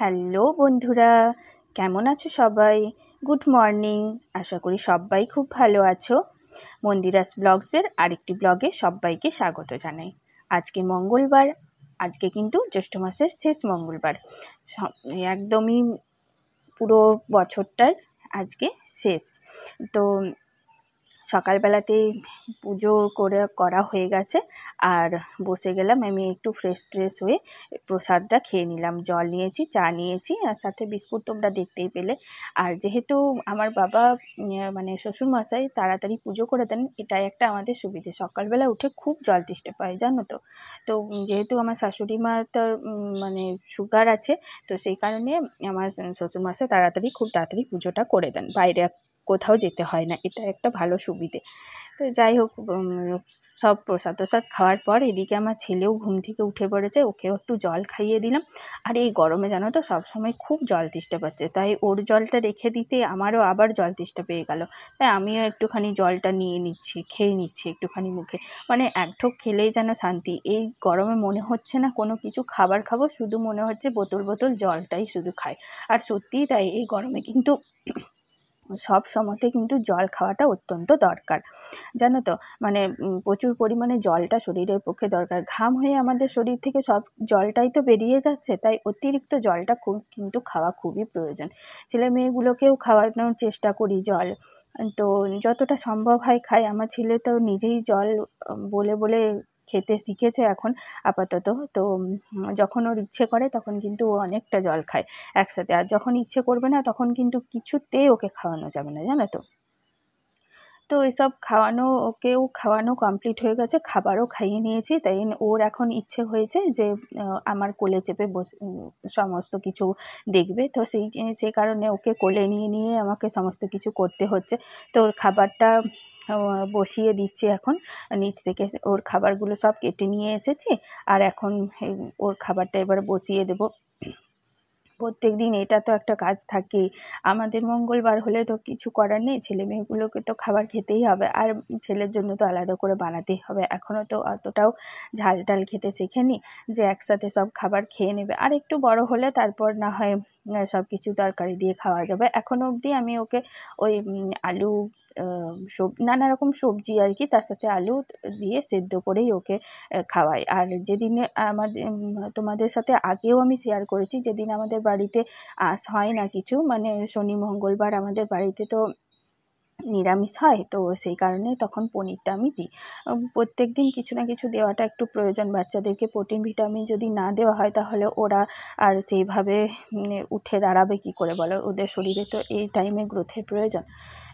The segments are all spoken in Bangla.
হ্যালো বন্ধুরা, কেমন আছো সবাই? Good morning. আশা করি সবাই খুব ভালো আছো। মন্দিরাস ব্লগসের আরেকটি ব্লগে সবাইকে স্বাগত জানাই। আজকে মঙ্গলবার, আজকে কিন্তু জ্যৈষ্ঠ মাসের শেষ মঙ্গলবার। একদমই পুরো বছরটার আজকে শেষ। তো সকালবেলাতেই পুজো করা হয়ে গেছে, আর বসে গেলাম আমি একটু ফ্রেশ হয়ে প্রসাদটা খেয়ে নিলাম। জল নিয়েছি, চা নিয়েছি, আর সাথে বিস্কুট তোমরা দেখতেই পেলে। আর যেহেতু আমার বাবা মানে শ্বশুরমশাই তাড়াতাড়ি পুজো করে দেন, এটাই একটা আমাদের সুবিধে। সকালবেলা উঠে খুব জল তেষ্টা পায়, জানো তো। তো যেহেতু আমার শাশুড়ি মা তো মানে সুগার আছে, তো সেই কারণে আমার শ্বশুরমশাই খুব তাড়াতাড়ি পুজোটা করে দেন, বাইরে কোথাও যেতে হয় না, এটা একটা ভালো সুবিধে। তো যাই হোক, সব প্রসাদ খাওয়ার পর এদিকে আমার ছেলেও ঘুম থেকে উঠে পড়েছে, ওকেও একটু জল খাইয়ে দিলাম। আর এই গরমে জানো তো সবসময় খুব জল তেষ্টা পাচ্ছে, তাই ওর জলটা রেখে দিতে আমারও আবার জল তেষ্টা পেয়ে গেল। তাই আমিও একটুখানি জলটা নিয়ে নিচ্ছি, খেয়ে নিচ্ছি একটুখানি মুখে। মানে এক ঢোক খেলেই যেন শান্তি। এই গরমে মনে হচ্ছে না কোনো কিছু খাবার খাবো, শুধু মনে হচ্ছে বোতল জলটাই শুধু খাই। আর সত্যিই তাই, এই গরমে কিন্তু সব সময়তে কিন্তু জল খাওয়াটা অত্যন্ত দরকার, জানো তো। মানে প্রচুর পরিমাণে জলটা শরীরের পক্ষে দরকার। ঘাম হয়ে আমাদের শরীর থেকে সব জলটাই তো বেরিয়ে যাচ্ছে, তাই অতিরিক্ত জলটা কিন্তু খাওয়া খুবই প্রয়োজন। ছেলে মেয়েগুলোকেও খাওয়ানোর চেষ্টা করি জল, তো যতটা সম্ভব হয় খাই। আমার ছেলে তো নিজেই জল বলে বলে খেতে শিখেছে এখন আপাতত। তো যখন ওর ইচ্ছে করে তখন কিন্তু ও অনেকটা জল খায় একসাথে, আর যখন ইচ্ছে করবে না তখন কিন্তু কিছুতেই ওকে খাওয়ানো যাবে না, জানো তো। তো এসব ওকেও খাওয়ানো কমপ্লিট হয়ে গেছে, খাবারও খাইয়ে নিয়েছি। তাই ওর এখন ইচ্ছে হয়েছে যে আমার কোলে চেপে বসে সমস্ত কিছু দেখবে। তো সেই কারণে ওকে কোলে নিয়ে নিয়ে আমাকে সমস্ত কিছু করতে হচ্ছে। তো ওর খাবারটা বসিয়ে দিচ্ছি এখন। নিচ থেকে ওর খাবারগুলো সব কেটে নিয়ে এসেছি, আর এখন ওর খাবারটা এবার বসিয়ে দেবো। প্রত্যেক দিন এটা তো একটা কাজ থাকেই আমাদের। মঙ্গলবার হলে তো কিছু করার নেই, ছেলে মেয়েগুলোকে তো খাবার খেতেই হবে, আর ছেলের জন্য তো আলাদা করে বানাতেই হবে। এখনও তো অতটাও ঝাল টাল খেতে শেখেনি যে একসাথে সব খাবার খেয়ে নেবে। আর একটু বড় হলে তারপর না হয় সব কিছু তরকারি দিয়ে খাওয়া যাবে। এখনও অবধি আমি ওকে ওই আলু নানা রকম সবজি আর কি, তার সাথে আলু দিয়ে সেদ্ধ করেই ওকে খাওয়াই। আর যেদিনে তোমাদের সাথে আগেও আমি শেয়ার করেছি, যেদিন আমাদের বাড়িতে হয় না কিছু, মানে শনি মঙ্গলবার আমাদের বাড়িতে তো নিরামিষ হয়, তো সেই কারণে তখন পনিরটা আমি দিই। প্রত্যেক দিন কিছু না কিছু দেওয়াটা একটু প্রয়োজন। বাচ্চাদেরকে প্রোটিন ভিটামিন যদি না দেওয়া হয় তাহলে ওরা আর সেইভাবে উঠে দাঁড়াবে কি করে বলো? ওদের শরীরে তো এই টাইমে গ্রোথের প্রয়োজন।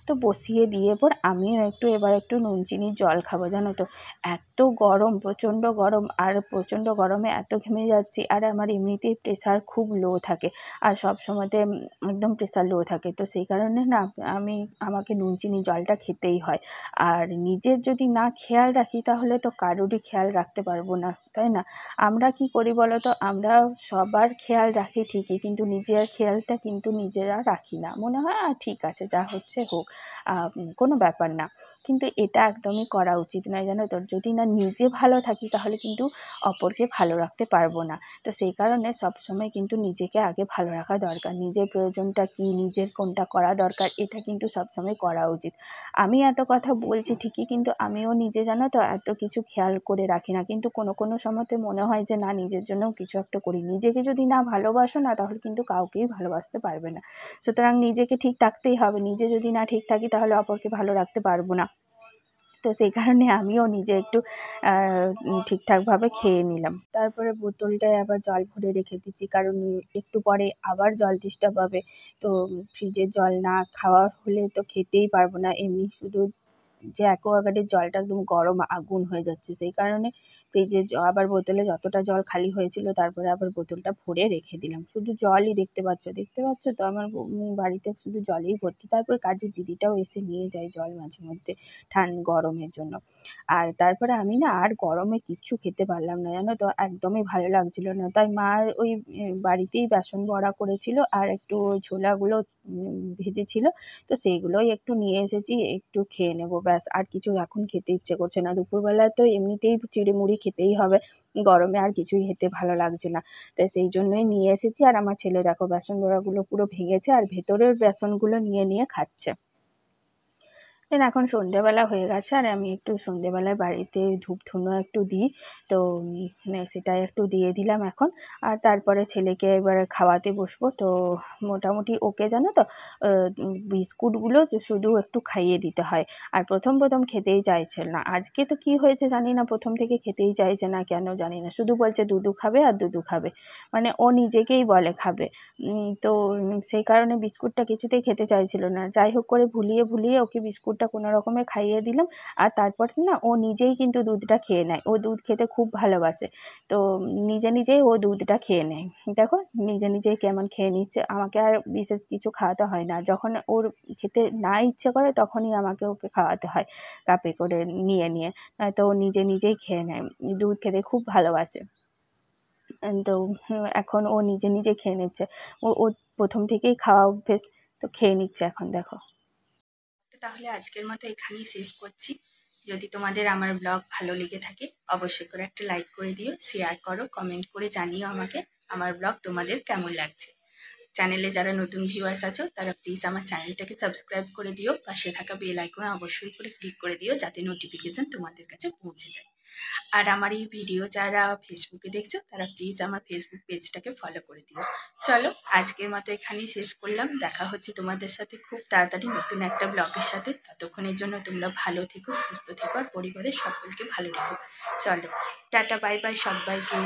তো বসিয়ে দিয়ে পর আমিও এবার একটু নুন চিনির জল খাবো, জানো তো। এত গরম, প্রচণ্ড গরম, আর প্রচণ্ড গরমে এত ঘেমে যাচ্ছি। আর আমার এমনিতেই প্রেশার খুব লো থাকে, আর সব সময়তে একদম প্রেশার লো থাকে। তো সেই কারণে না আমাকে নুন চিনি জলটা খেতেই হয়। আর নিজের যদি না খেয়াল রাখি তাহলে তো কারোরই খেয়াল রাখতে পারবো না, তাই না? আমরা কি করি বলো তো, আমরা সবার খেয়াল রাখি ঠিকই, কিন্তু নিজের খেয়ালটা কিন্তু নিজেরা রাখি না। মনে হয় ঠিক আছে, যা হচ্ছে হোক, কোনো ব্যাপার না। কিন্তু এটা একদমই করা উচিত নয়, জানো তো। যদি না নিজে ভালো থাকি তাহলে কিন্তু অপরকে ভালো রাখতে পারবো না। তো সেই কারণে সবসময় কিন্তু নিজেকে আগে ভালো রাখা দরকার। নিজের প্রয়োজনটা কি, নিজের কোনটা করা দরকার, এটা কিন্তু সবসময় করা উচিত। আমি এত কথা বলছি ঠিকই, কিন্তু আমিও নিজে, জানো তো, এত কিছু খেয়াল করে রাখি না। কিন্তু কোনো সময়তে মনে হয় যে না, নিজের জন্যও কিছু একটা করি। নিজেকে যদি না ভালোবাসো না, তাহলে কিন্তু কাউকেই ভালোবাসতে পারবে না। সুতরাং নিজেকে ঠিক থাকতেই হবে। নিজে যদি না ঠিক থাকি তাহলে অপরকে ভালো রাখতে পারবো না। তো সেই কারণে আমিও নিজে একটু ঠিকঠাকভাবে খেয়ে নিলাম। তারপরে বোতলটায় আবার জল ভরে রেখে দিচ্ছি, কারণ একটু পরে আবার জল তেষ্টা পাবে। তো ফ্রিজের জল না খাওয়া হলে তো খেতেই পারবো না। এমনি শুধু যে অ্যাকোয়াগার্ডের জলটা একদম গরম আগুন হয়ে যাচ্ছে, সেই কারণে ফ্রিজে আবার বোতলে যতটা জল খালি হয়েছিল তারপরে আবার বোতলটা ভরে রেখে দিলাম। শুধু জলই দেখতে পাচ্ছ তো, আমার বাড়িতে শুধু জলেই ভর্তি। তারপর কাজের দিদিটাও এসে নিয়ে যায় জল মাঝে মধ্যে গরমের জন্য। আর তারপরে আমি না আর গরমে কিচ্ছু খেতে পারলাম না, জানো তো। একদমই ভালো লাগছিল না। তাই মা ওই বাড়িতেই বেসন বড়া করেছিল, আর একটু ওই ছোলাগুলো ভেজেছিল, তো সেইগুলোই একটু নিয়ে এসেছি, একটু খেয়ে নেবো ব্যাস। ব্যাস আর কিছু এখন খেতে ইচ্ছে করছে না। দুপুরবেলায় তো এমনিতেই চিড়ে মুড়ি খেতেই হবে, গরমে আর কিছুই খেতে ভালো লাগছে না। তো সেই জন্যই নিয়ে এসেছি। আর আমার ছেলে দেখো বেসন বড়াগুলো পুরো ভেঙেছে আর ভেতরের বেসনগুলো নিয়ে নিয়ে খাচ্ছে। দেন এখন সন্ধেবেলা হয়ে গেছে আর আমি একটু সন্ধেবেলায় বাড়িতে ধূপ ধুনো একটু দিই, তো সেটাই একটু দিয়ে দিলাম এখন। আর তারপরে ছেলেকে এবারে খাওয়াতে বসবো। তো মোটামুটি ওকে জানো তো বিস্কুটগুলো শুধু একটু খাইয়ে দিতে হয়। আর প্রথম খেতেই চাইছে না। আজকে তো কি হয়েছে জানি না, প্রথম থেকে খেতেই চাইছে না কেন জানি না, শুধু বলছে দুধু খাবে আর দুধু খাবে, মানে ও নিজেকেই বলে খাবে। তো সেই কারণে বিস্কুটটা কিছুতেই খেতে চাইছিল না। যাই হোক করে ভুলিয়ে ভুলিয়ে ওকে বিস্কুটটা কোনো রকমে খাইয়ে দিলাম। আর তারপর না ও নিজেই কিন্তু দুধটা খেয়ে নেয়, ও দুধ খেতে খুব ভালোবাসে। তো নিজে নিজেই ও দুধটা খেয়ে নেয়। দেখো নিজে নিজেই কেমন খেয়ে নিচ্ছে, আমাকে আর বিশেষ কিছু খাওয়াতে হয় না। যখন ওর খেতে না ইচ্ছে করে তখনই আমাকে ওকে খাওয়াতে হয় কাপে করে নিয়ে নিয়ে, নয়তো ও নিজে নিজেই খেয়ে নেয়। দুধ খেতে খুব ভালোবাসে। তো এখন ও নিজে নিজে খেয়ে নিচ্ছে। ও প্রথম থেকেই খাওয়া অভ্যেস, তো খেয়ে নিচ্ছে এখন দেখো। তাহলে আজকের মতো এখানেই শেষ করছি। যদি তোমাদের আমার ব্লগ ভালো লেগে থাকে অবশ্যই করে একটা লাইক করে দিও, শেয়ার করো, কমেন্ট করে জানিও আমাকে আমার ব্লগ তোমাদের কেমন লাগছে। চ্যানেলে যারা নতুন ভিউয়ার্স আছো তারা প্লিজ আমার চ্যানেলটাকে সাবস্ক্রাইব করে দিও, পাশে থাকা বেল আইকনে অবশ্যই করে ক্লিক করে দিও যাতে নোটিফিকেশন তোমাদের কাছে পৌঁছে যায়। আর আমার এই ভিডিও যারা ফেসবুকে দেখছো তারা প্লিজ আমার ফেসবুক পেজটাকে ফলো করে দিও। চলো আজকের মতো এখানেই শেষ করলাম, দেখা হচ্ছে তোমাদের সাথে খুব তাড়াতাড়ি নতুন একটা ব্লগের সাথে। ততক্ষণের জন্য তোমরা ভালো থেকো, সুস্থ থেকো আর পরিবারের সকলকে ভালো রেখো। চলো টাটা, বাই বাই সবাইকে।